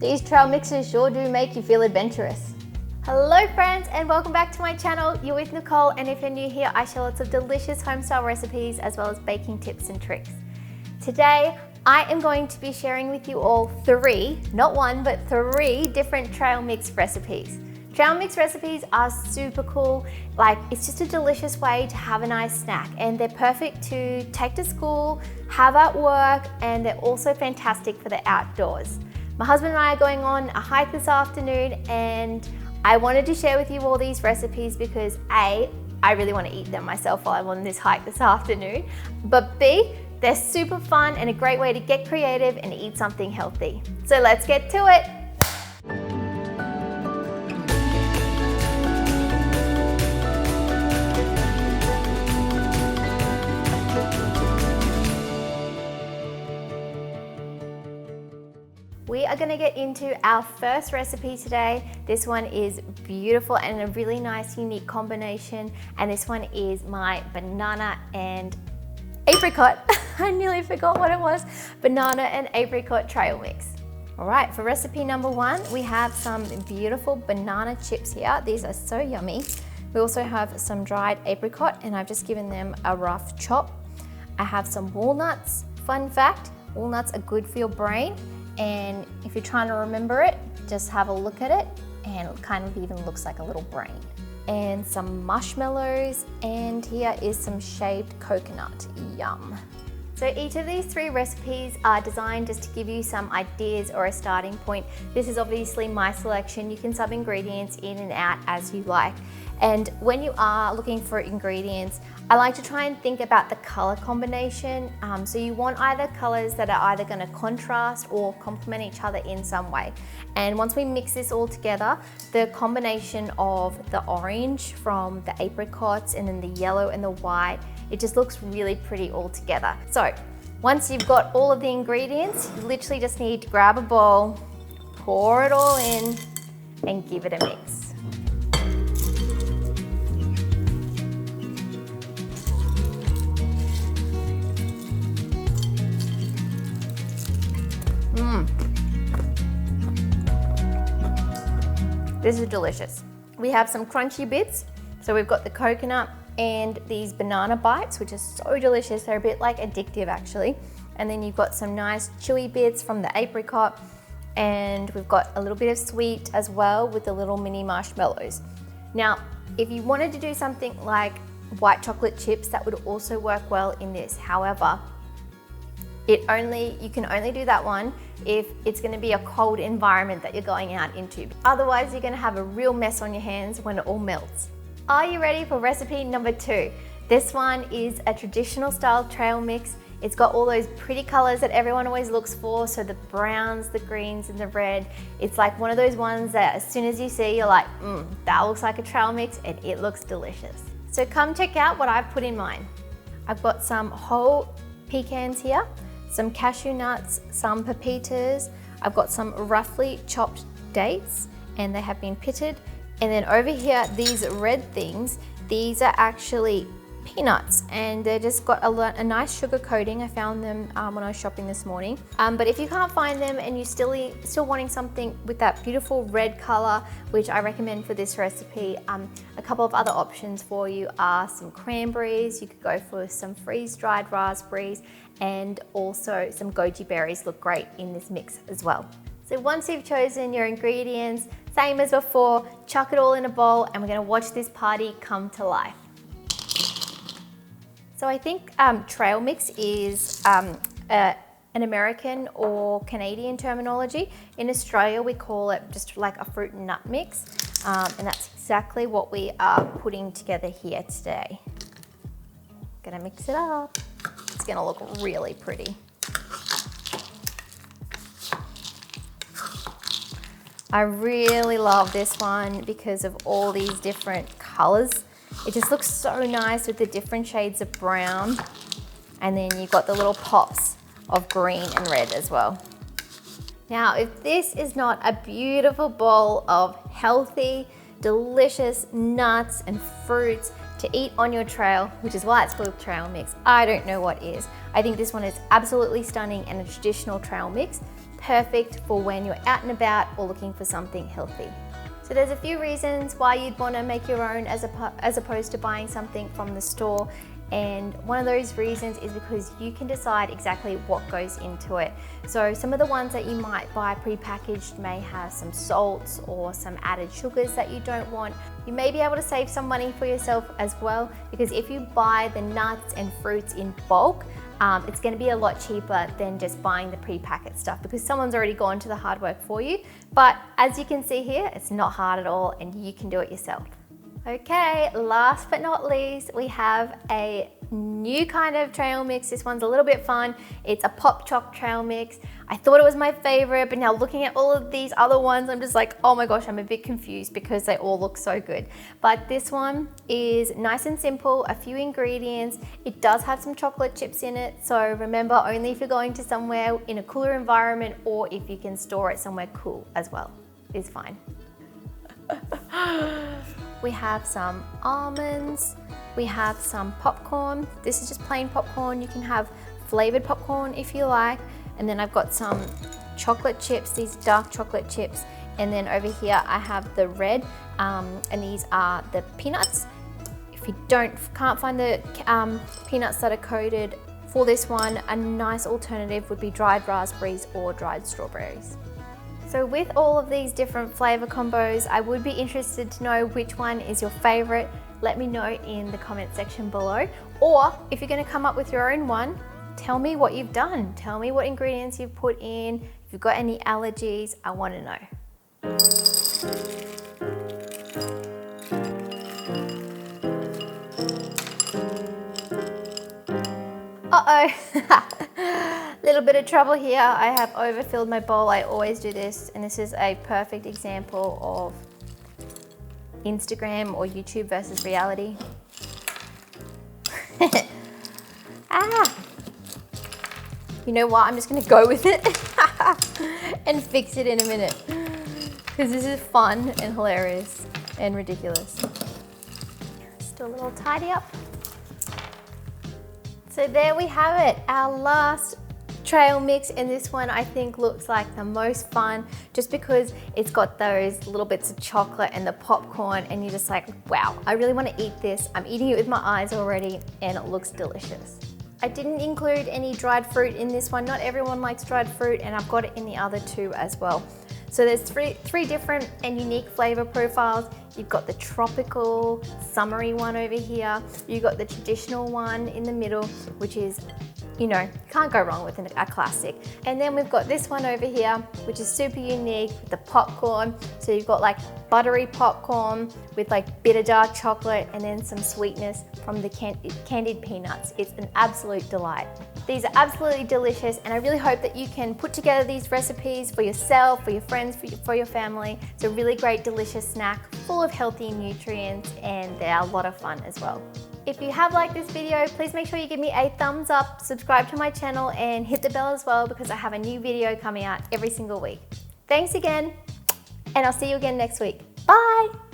These trail mixes sure do make you feel adventurous. Hello friends, and welcome back to my channel. You're with Nicole, and if you're new here, I share lots of delicious homestyle recipes as well as baking tips and tricks. Today, I am going to be sharing with you all three, not one, but three different trail mix recipes. Trail mix recipes are super cool. It's just a delicious way to have a nice snack, and they're perfect to take to school, have at work, and they're also fantastic for the outdoors. My husband and I are going on a hike this afternoon, and I wanted to share with you all these recipes because A, I really want to eat them myself while I'm on this hike this afternoon, but B, they're super fun and a great way to get creative and eat something healthy. So let's get to it. We are going to get into our first recipe today. This one is beautiful and a really nice unique combination, and this one is my banana and apricot. I nearly forgot what it was. Banana and apricot trail mix. All right, for recipe number one, we have some beautiful banana chips here. These are so yummy. We also have some dried apricot, and I've just given them a rough chop. I have some walnuts. Fun fact, walnuts are good for your brain. And if you're trying to remember it, just have a look at it, and it kind of even looks like a little brain. And some marshmallows, and here is some shaved coconut. Yum. So each of these three recipes are designed just to give you some ideas or a starting point. This is obviously my selection. You can sub ingredients in and out as you like. And when you are looking for ingredients, I like to try and think about the color combination. So you want either colors that are either going to contrast or complement each other in some way. And once we mix this all together, the combination of the orange from the apricots and then the yellow and the white, it just looks really pretty all together. So once you've got all of the ingredients, you literally just need to grab a bowl, pour it all in, and give it a mix. This is delicious. We have some crunchy bits. So we've got the coconut and these banana bites, which are so delicious. They're a bit addictive actually. And then you've got some nice chewy bits from the apricot, and we've got a little bit of sweet as well with the little mini marshmallows. Now, if you wanted to do something like white chocolate chips, that would also work well in this. However, you can only do that one if it's going to be a cold environment that you're going out into. Otherwise, you're going to have a real mess on your hands when it all melts. Are you ready for recipe number two? This one is a traditional style trail mix. It's got all those pretty colors that everyone always looks for. So the browns, the greens, and the red. It's like one of those ones that as soon as you see, you're like, that looks like a trail mix, and it looks delicious. So come check out what I've put in mine. I've got some whole pecans here, some cashew nuts, some pepitas. I've got some roughly chopped dates, and they have been pitted. And then over here, these red things, these are actually peanuts, and they just got a nice sugar coating. I found them when I was shopping this morning. But if you can't find them and you're still wanting something with that beautiful red color, which I recommend for this recipe, a couple of other options for you are some cranberries. You could go for some freeze-dried raspberries, and also some goji berries look great in this mix as well. So once you've chosen your ingredients, same as before, chuck it all in a bowl, and we're gonna watch this party come to life. So I think trail mix is an American or Canadian terminology. In Australia, we call it just like a fruit and nut mix. And that's exactly what we are putting together here today. Gonna mix it up. It's gonna look really pretty. I really love this one because of all these different colors. It just looks so nice with the different shades of brown. And then you've got the little pops of green and red as well. Now, if this is not a beautiful bowl of healthy, delicious nuts and fruits to eat on your trail, which is why it's called trail mix, I don't know what is. I think this one is absolutely stunning and a traditional trail mix. perfect for when you're out and about or looking for something healthy. So there's a few reasons why you'd want to make your own as opposed to buying something from the store. And one of those reasons is because you can decide exactly what goes into it. So some of the ones that you might buy prepackaged may have some salts or some added sugars that you don't want. You may be able to save some money for yourself as well, because if you buy the nuts and fruits in bulk, it's going to be a lot cheaper than just buying the prepackaged stuff, because someone's already gone to the hard work for you. But as you can see here, it's not hard at all and you can do it yourself. Okay, last but not least, we have a new kind of trail mix. This one's a little bit fun. It's a pop choc trail mix. I thought it was my favorite, but now looking at all of these other ones, I'm just like, oh my gosh, I'm a bit confused because they all look so good. But this one is nice and simple, a few ingredients. It does have some chocolate chips in it. So remember, only if you're going to somewhere in a cooler environment, or if you can store it somewhere cool as well, is fine. We have some almonds, we have some popcorn. This is just plain popcorn. You can have flavored popcorn if you like. And then I've got some chocolate chips, these dark chocolate chips. And then over here I have the red, and these are the peanuts. If you can't find the peanuts that are coated for this one, a nice alternative would be dried raspberries or dried strawberries. So with all of these different flavor combos, I would be interested to know which one is your favorite. Let me know in the comment section below. Or if you're gonna come up with your own one, tell me what you've done. Tell me what ingredients you've put in. If you've got any allergies, I wanna know. Uh-oh. Little bit of trouble here. I have overfilled my bowl. I always do this, and this is a perfect example of Instagram or YouTube versus reality. You know what? I'm just gonna go with it and fix it in a minute, because this is fun and hilarious and ridiculous. Just do a little tidy up. So there we have it, our last trail mix, and this one I think looks like the most fun, just because it's got those little bits of chocolate and the popcorn, and you're just like, wow, I really want to eat this. I'm eating it with my eyes already, and it looks delicious. I didn't include any dried fruit in this one. Not everyone likes dried fruit, and I've got it in the other two as well. So there's three different and unique flavor profiles. You've got the tropical, summery one over here. You've got the traditional one in the middle, which is, you know, can't go wrong with a classic. And then we've got this one over here, which is super unique with the popcorn. So you've got like buttery popcorn with like bitter dark chocolate, and then some sweetness from the candied peanuts. It's an absolute delight. These are absolutely delicious, and I really hope that you can put together these recipes for yourself, for your friends, for your family. It's a really great, delicious snack full of healthy nutrients, and they're a lot of fun as well. If you have liked this video, please make sure you give me a thumbs up, subscribe to my channel, and hit the bell as well, because I have a new video coming out every single week. Thanks again, and I'll see you again next week. Bye!